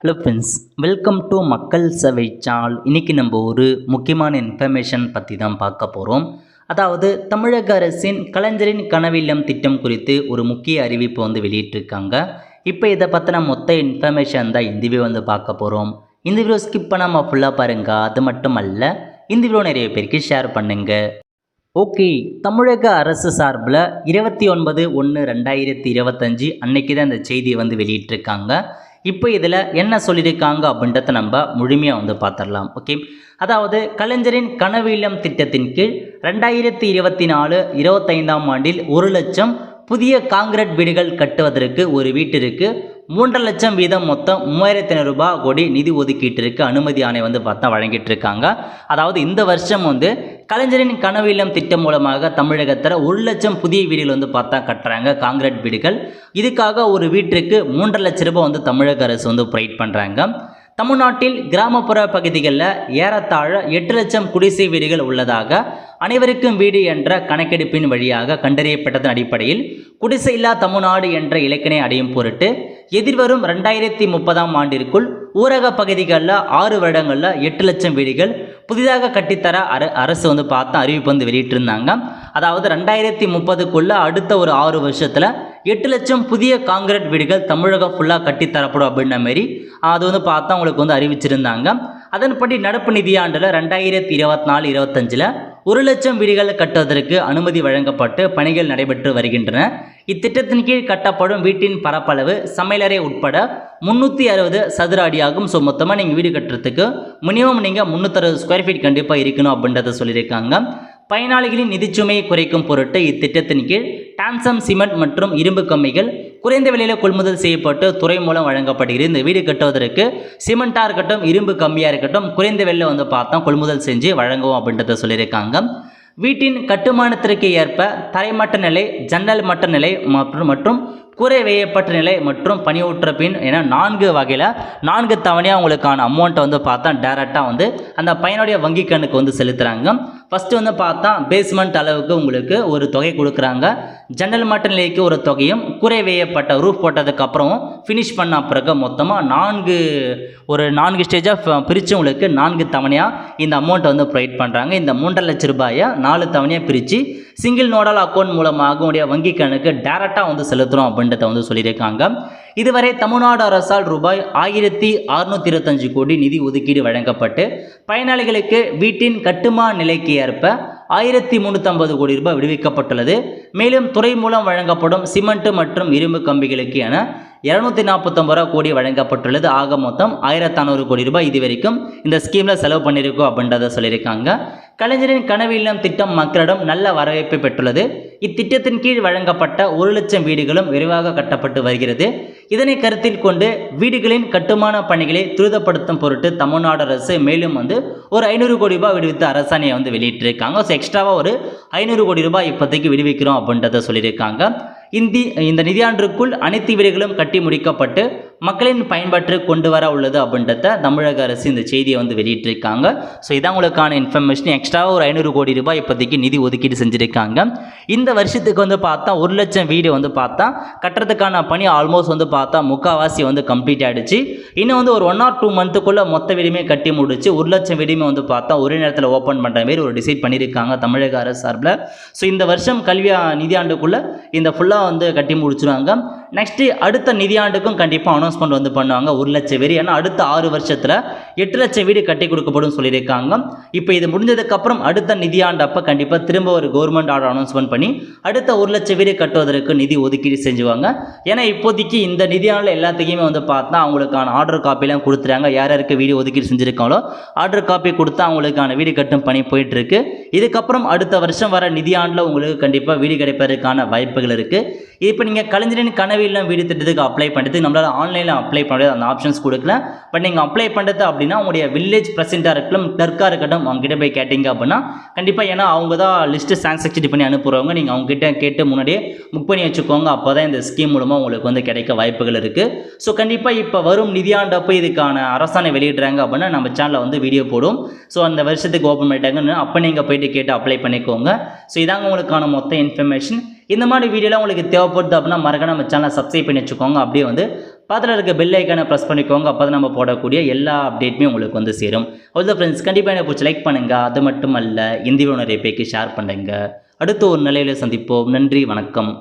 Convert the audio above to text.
Hello friends, welcome to மக்கள் சேவை channel. இன்றைக்கி நம்ம ஒரு முக்கியமான இன்ஃபர்மேஷன் பற்றி தான் பார்க்க போகிறோம். அதாவது தமிழக அரசின் கலைஞரின் கனவு இல்லம் திட்டம் குறித்து ஒரு முக்கிய அறிவிப்பு வெளியிட்டிருக்காங்க. இப்போ இதை பற்றின மொத்த இன்ஃபர்மேஷன் தான் இந்த வீடியோ பார்க்க போகிறோம். இந்த வீடியோ ஸ்கிப் பண்ணாமல் ஃபுல்லாக பாருங்கள். அது மட்டும் அல்ல, இந்த வீடியோ நிறைய பேருக்கு ஷேர் பண்ணுங்கள். ஓகே, தமிழக அரசு சார்பில் 29/1/2025 அன்னைக்கு தான் இந்த செய்தியை வெளியிட்டிருக்காங்க. இப்போ இதில் என்ன சொல்லியிருக்காங்க அப்படின்றத நம்ம முழுமையாக பார்த்துடலாம். ஓகே, அதாவது கலைஞரின் கனவு இல்லம் திட்டத்தின் கீழ் 2024-25ஆம் ஆண்டில் 1 லட்சம் புதிய காங்கிரீட் வீடுகள் கட்டுவதற்கு ஒரு வீட்டிற்கு 3 லட்சம் வீதம் மொத்தம் 3500 ரூபாய் கோடி நிதி ஒதுக்கீட்டிற்கு அனுமதி ஆணை பார்த்தா வழங்கிட்டு இருக்காங்க. அதாவது இந்த வருஷம் கலைஞரின் கனவு இல்லம் திட்டம் மூலமாக தமிழகத்தில் 1 லட்சம் புதிய வீடுகள் பார்த்தா கட்டுறாங்க, காங்கிரீட் வீடுகள். இதுக்காக ஒரு வீட்டிற்கு 3 லட்சம் ரூபாய் தமிழக அரசு ப்ரொவைட் பண்ணுறாங்க. தமிழ்நாட்டில் கிராமப்புற பகுதிகளில் ஏறத்தாழ 8 லட்சம் குடிசை வீடுகள் உள்ளதாக அனைவருக்கும் வீடு என்ற கணக்கெடுப்பின் வழியாக கண்டறியப்பட்டதன் அடிப்படையில் குடிசையில்லா தமிழ்நாடு என்ற இலக்கினை அடையும் பொருட்டு எதிர்வரும் 2030ஆம் ஆண்டிற்குள் ஊரக பகுதிகளில் 6 வருடங்களில் 8 லட்சம் வீடுகள் புதிதாக கட்டித்தர அரசு பார்த்தா அறிவிப்பு வெளியிட்டிருந்தாங்க. அதாவது 2030க்குள்ள அடுத்த ஒரு 6 வருஷத்தில் 8 லட்சம் புதிய காங்கிரீட் வீடுகள் தமிழகம் ஃபுல்லாக கட்டித்தரப்படும் அப்படின்ற மாரி அது பார்த்தா உங்களுக்கு அறிவிச்சிருந்தாங்க. அதன்படி நடப்பு நிதியாண்டில் 2024-25 1 லட்சம் வீடுகள் கட்டுவதற்கு அனுமதி வழங்கப்பட்டு பணிகள் நடைபெற்று வருகின்றன. இத்திட்டத்தின் கீழ் கட்டப்படும் வீட்டின் பரப்பளவு சமையலறை உட்பட 360 சதுர அடியாகும். ஸோ மொத்தமாக நீங்கள் வீடு கட்டுறதுக்கு மினிமம் நீங்கள் 360 ஸ்கொயர் ஃபீட் கண்டிப்பாக இருக்கணும் அப்படின்றத சொல்லியிருக்காங்க. பயனாளிகளின் நிதிச்சுமையை குறைக்கும் பொருட்டு இத்திட்டத்தின் கீழ் டான்சம் சிமெண்ட் மற்றும் இரும்பு கம்பிகள் குறைந்த விலையில் கொள்முதல் செய்யப்பட்டு துறை மூலம் வழங்கப்படுகிறது. இந்த வீடு கட்டுவதற்கு சிமெண்ட்டாக இருக்கட்டும், இரும்பு கம்பியாக இருக்கட்டும், குறைந்த விலையில் பார்த்தா கொள்முதல் செஞ்சு வழங்குவோம் அப்படின்றத சொல்லியிருக்காங்க. வீட்டின் கட்டுமானத்திற்கு ஏற்ப தரைமட்ட நிலை, ஜன்னல் மட்ட நிலை மற்றும் கூரை வேயப்பட்ட நிலை மற்றும் பணியூற்ற பின் என 4 வகையில் 4 தவணையாக உங்களுக்கான அமௌண்ட்டை பார்த்தா டேரெக்டாக அந்த பையனுடைய வங்கி கணக்கு செலுத்துகிறாங்க. ஃபஸ்ட்டு பார்த்தா பேஸ்மெண்ட் அளவுக்கு உங்களுக்கு ஒரு தொகை கொடுக்குறாங்க. ஜன்னல் மட்ட நிலைக்கு ஒரு தொகையும், கூரை வேயப்பட்ட ரூஃப் போட்டதுக்கப்புறம் ஃபினிஷ் பண்ண பிறகு மொத்தமாக 4 ஸ்டேஜாக பிரித்து உங்களுக்கு 4 தவணையாக இந்த அமௌண்ட்டை ப்ரொவைட் பண்ணுறாங்க. இந்த 3.5 லட்சம் ரூபாயை 4 தவணையாக பிரித்து சிங்கிள் நோடல் அக்கௌண்ட் மூலமாக உடைய வங்கி கணக்கு டேரெக்டாக செலுத்துகிறோம் அப்படின்றத சொல்லியிருக்காங்க. இதுவரை தமிழ்நாடு அரசால் ரூபாய் 1625 கோடி நிதி ஒதுக்கீடு வழங்கப்பட்டு பயனாளிகளுக்கு வீட்டின் கட்டுமான நிலைக்கு ஏற்ப 1350 கோடி ரூபாய் விடுவிக்கப்பட்டுள்ளது. மேலும் துறை மூலம் வழங்கப்படும் சிமெண்ட் மற்றும் இரும்பு கம்பிகளுக்கு என 249 கோடி வழங்கப்பட்டுள்ளது. ஆக மொத்தம் 1600 கோடி ரூபாய் இதுவரைக்கும் இந்த ஸ்கீமில் செலவு பண்ணியிருக்கோம் அப்படின்றத சொல்லியிருக்காங்க. கலைஞரின் கனவு இல்லம் திட்டம் மக்களிடம் நல்ல வரவேற்பை பெற்றுள்ளது. இத்திட்டத்தின் கீழ் வழங்கப்பட்ட 1 லட்சம் வீடுகளும் விரைவாக கட்டப்பட்டு வருகிறது. இதனை கருத்தில் கொண்டு வீடுகளின் கட்டுமான பணிகளை துரிதப்படுத்தும் பொருட்டு தமிழ்நாடு அரசு மேலும் ஒரு 500 கோடி ரூபாய் விடுவித்து அரசாணையை வெளியிட்டிருக்காங்க. ஸோ எக்ஸ்ட்ராவாக ஒரு 500 கோடி ரூபாய் இப்போதைக்கு விடுவிக்கிறோம் அப்படின்றத சொல்லியிருக்காங்க. இந்த நிதியாண்டிற்குள் அனைத்து வீடுகளும் கட்டி முடிக்கப்பட்டு மக்களின் பயன்பாட்டு கொண்டு வர உள்ளது அப்படின்றத தமிழக அரசு இந்த செய்தியை வெளியிட்டிருக்காங்க. ஸோ இதான் உங்களுக்கான இன்ஃபர்மேஷன். எக்ஸ்ட்ராவாக ஒரு 500 கோடி ரூபாய் இப்போதைக்கு நிதி ஒதுக்கீடு செஞ்சுருக்காங்க. இந்த வருஷத்துக்கு பார்த்தா 1 லட்சம் வீடு பார்த்தா கட்டுறதுக்கான பணி ஆல்மோஸ்ட் பார்த்தா முக்கால்வாசி கம்ப்ளீட் ஆகிடுச்சு. இன்னும் ஒரு 1 or 2 மந்த்துக்குள்ளே மொத்த வீடுமே கட்டி முடிச்சு 1 லட்சம் வீடுமே பார்த்தா ஒரே நேரத்தில் ஓப்பன் பண்ணுற மாரி ஒரு டிசைட் பண்ணியிருக்காங்க தமிழக அரசு சார்பில். ஸோ இந்த வருஷம் கல்வி நிதியாண்டுக்குள்ளே இந்த ஃபுல்லாக கட்டி முடிச்சுருவாங்க. நெக்ஸ்ட்டு அடுத்த நிதியாண்டுக்கும் கண்டிப்பாக அனௌன்ஸ்மெண்ட் பண்ணுவாங்க 1 லட்சம் வீடு. ஏன்னா அடுத்த 6 வருஷத்தில் 8 லட்சம் வீடு கட்டி கொடுக்கப்படும் சொல்லியிருக்காங்க. இப்போ இது முடிஞ்சதுக்கப்புறம் அடுத்த நிதியாண்டு அப்போ கண்டிப்பாக திரும்ப ஒரு கவர்மெண்ட் ஆர்டர் அனௌன்ஸ்மெண்ட் பண்ணி அடுத்த 1 லட்சம் வீடு கட்டுவதற்கு நிதி ஒதுக்கீடு செஞ்சுவாங்க. ஏன்னா இப்போதைக்கு இந்த நிதியாண்டில் எல்லாத்துக்குமே பார்த்தா அவங்களுக்கான ஆர்டர் காப்பிலாம் கொடுத்துறாங்க. யார் யாருக்கு வீடு ஒதுக்கீடு செஞ்சுருக்காங்களோ ஆர்டர் காப்பி கொடுத்து அவங்களுக்கான வீடு கட்டும் பணி போயிட்டுருக்கு. இதுக்கப்புறம் அடுத்த வருஷம் வர நிதியாண்டில் உங்களுக்கு கண்டிப்பாக வீடு கிடைப்பதற்கான வாய்ப்புகள் இருக்குது. இப்போ நீங்கள் கலைஞரின் கனவு இல்லம் வீடு திட்டத்துக்கு அப்ளை பண்ணுறதுக்கு நம்மளால் ஆன்லைனில் அப்ளை பண்ணுறது அந்த ஆப்ஷன்ஸ் கொடுக்கல. பட் நீங்கள் அப்ளை பண்ணுறது அப்படின்னா உங்களுடைய வில்லேஜ் பிரசிடென்ட்டாக இருக்கட்டும், கிளர்க்காக இருக்கட்டும், அவங்ககிட்ட போய் கேட்டிங்க அப்படின்னா கண்டிப்பாக, ஏன்னா அவங்க தான் லிஸ்ட்டு சாங்ஷன் பண்ணி அனுப்புகிறவங்க, நீங்கள் அவங்ககிட்ட கேட்டு முன்னாடியே புக் பண்ணி வச்சுக்கோங்க. அப்போ தான் இந்த ஸ்கீம் மூலமாக உங்களுக்கு கிடைக்க வாய்ப்புகள் இருக்குது. ஸோ கண்டிப்பாக இப்போ வரும் நிதியாண்டப்போ இதுக்கான அரசாணை வெளியிடுறாங்க அப்படின்னா நம்ம சேனலில் வீடியோ போடும். ஸோ அந்த வருஷத்துக்கு ஓப்பன் பண்ணிட்டாங்கன்னு அப்போ நீங்கள் போய்ட்டு கேட்டு அப்ளை பண்ணிக்கோங்க. ஸோ இதாங்க உங்களுக்கான மொத்த இன்ஃபர்மேஷன். இந்த மாதிரி வீடியோலாம் உங்களுக்கு தேவைப்படுது அப்படின்னா மறக்காம நம்ம சேனலை சப்ஸ்கிரைப் பண்ணி வச்சுக்கோங்க. அப்படியே பக்கத்தில் இருக்க பெல் ஐக்கானை ப்ரெஸ் பண்ணிக்கோங்க. அப்போ தான் நம்ம போடக்கூடிய எல்லா அப்டேட்டுமே உங்களுக்கு வந்து சேரும். அவ்வளோ ஃப்ரெண்ட்ஸ், கண்டிப்பாக எனக்கு பிடிச்சி லைக் பண்ணுங்கள். அது மட்டும் அல்ல, இந்த வீடியோ நிறைய பேருக்கு ஷேர் பண்ணுங்கள். அடுத்து ஒரு நிலையில் சந்திப்போம். நன்றி, வணக்கம்.